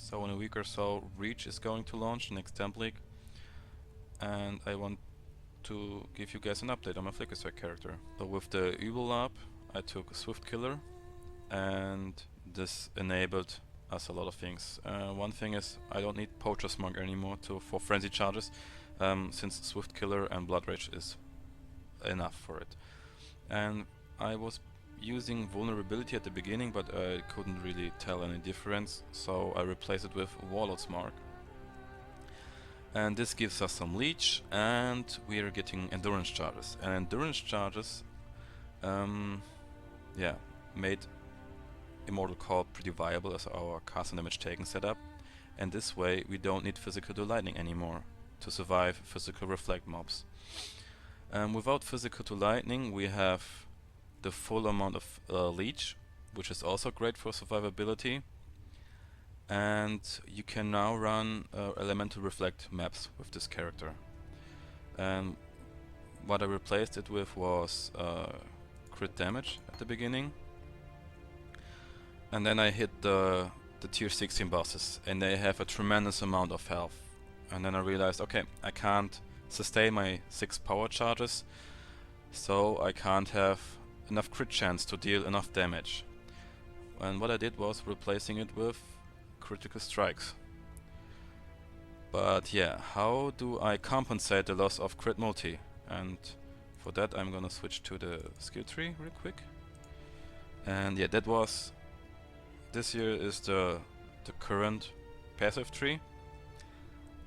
So in a week or so, Reach is going to launch, next temp league, and I want to give you guys an update on my Flicker Strike character. So with the Evil Lab, I took Swift Killer, and this enabled us a lot of things. One thing is I don't need Poacher's Mark anymore for frenzy charges, since Swift Killer and Blood Rage is enough for it. And I was using vulnerability at the beginning, but I couldn't really tell any difference, so I replaced it with Warlord's Mark. And this gives us some leech, and we are getting endurance charges. And endurance charges, yeah, made Immortal Call pretty viable as our cast and damage taken setup. And this way we don't need physical to lightning anymore to survive physical reflect mobs. Without physical to lightning, we have the full amount of leech, which is also great for survivability. And you can now run elemental reflect maps with this character. And what I replaced it with was crit damage at the beginning. And then I hit the tier 16 bosses, and they have a tremendous amount of health. And then I realized, okay, I can't sustain my 6 power charges, so I can't have enough crit chance to deal enough damage. And what I did was replacing it with critical strikes. But yeah, how do I compensate the loss of crit multi? And for that I'm gonna switch to the skill tree real quick. And yeah, this here is the current passive tree.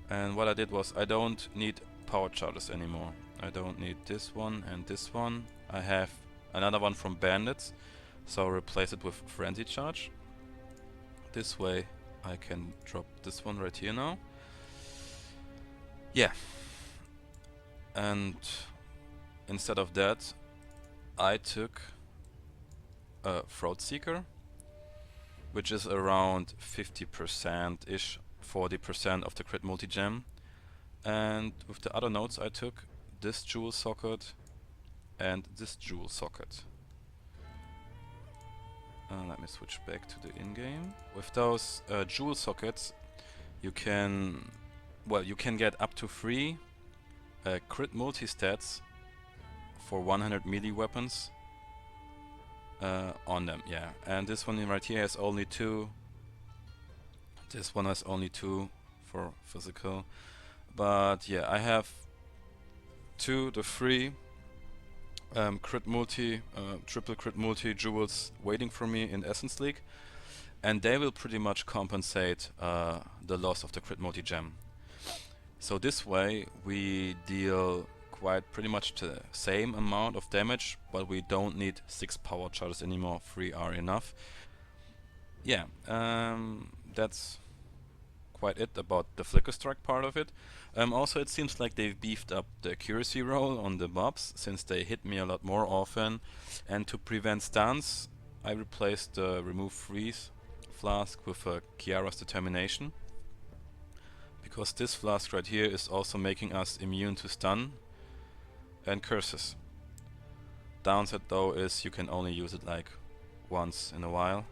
And what I did was I don't need power charges anymore. I don't need this one and this one. I have another one from bandits, so I'll replace it with frenzy charge. This way I can drop this one right here now. Yeah. And instead of that, I took a Throat Seeker, which is around 50%-ish, 40% of the crit multi-gem. And with the other nodes I took this jewel socket and this jewel socket. Let me switch back to the in-game. With those jewel sockets, you can get up to 3 crit multi-stats for 100 melee weapons on them, yeah. And this one right here has only 2. This one has only 2 for physical. But yeah, I have 2 to 3 crit multi, triple crit multi jewels waiting for me in Essence League, and they will pretty much compensate the loss of the crit multi gem. So this way we deal quite pretty much the same amount of damage, but we don't need 6 power charges anymore. 3 are enough. Yeah, that's quite it about the Flicker Strike part of it. Also, it seems like they've beefed up the accuracy roll on the mobs, since they hit me a lot more often. And to prevent stuns, I replaced the Remove Freeze flask with a Kiara's Determination, because this flask right here is also making us immune to stun and curses. Downside though is you can only use it like once in a while.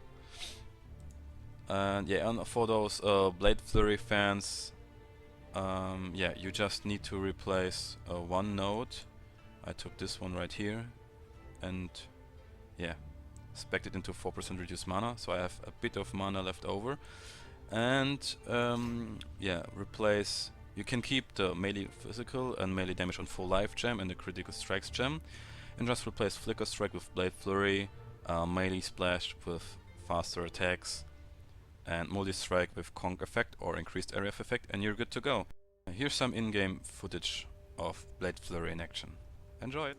And yeah, and for those Blade Flurry fans, yeah, you just need to replace one node. I took this one right here, and yeah, spec'd it into 4% reduced mana, so I have a bit of mana left over. And yeah, replace. You can keep the melee physical and melee damage on full life gem and the critical strikes gem, and just replace Flicker Strike with Blade Flurry, melee splash with faster attacks, and multi-strike with Conk effect or increased area of effect, and you're good to go. Here's some in-game footage of Blade Flurry in action. Enjoy it!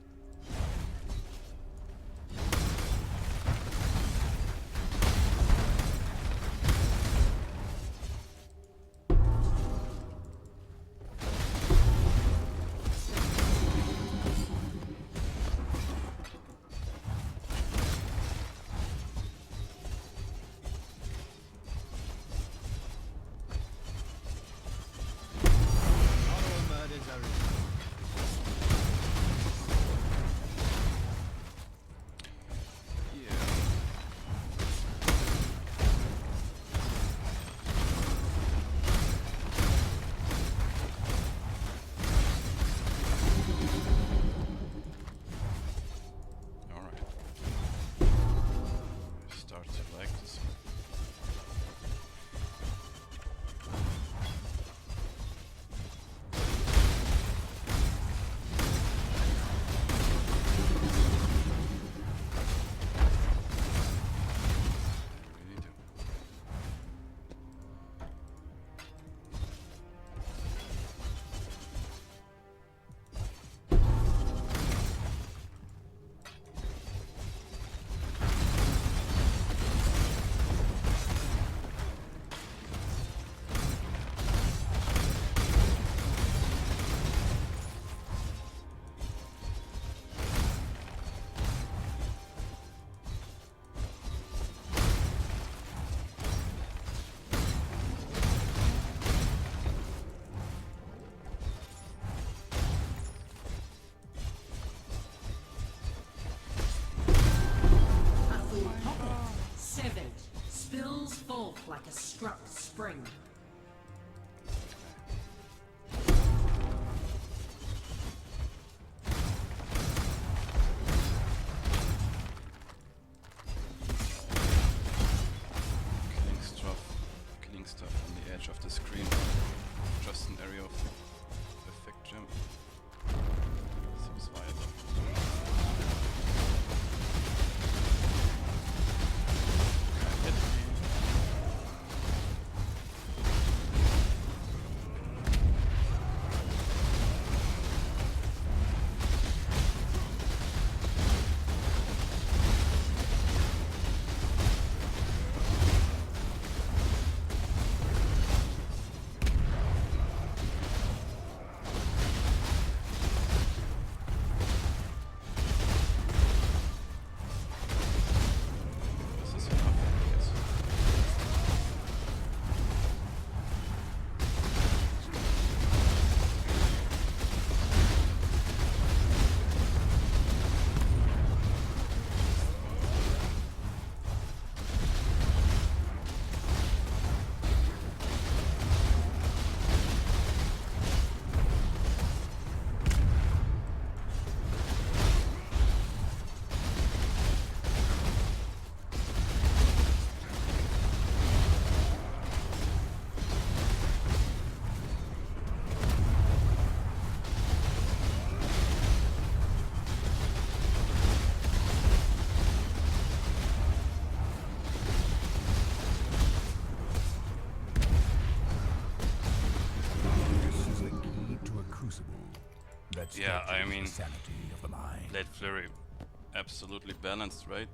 off like a struck spring. Killing stuff on the edge of the screen. Just an area of effect gem. Seems viable. Can't hit me. Yeah, I mean, late Flurry, absolutely balanced, right?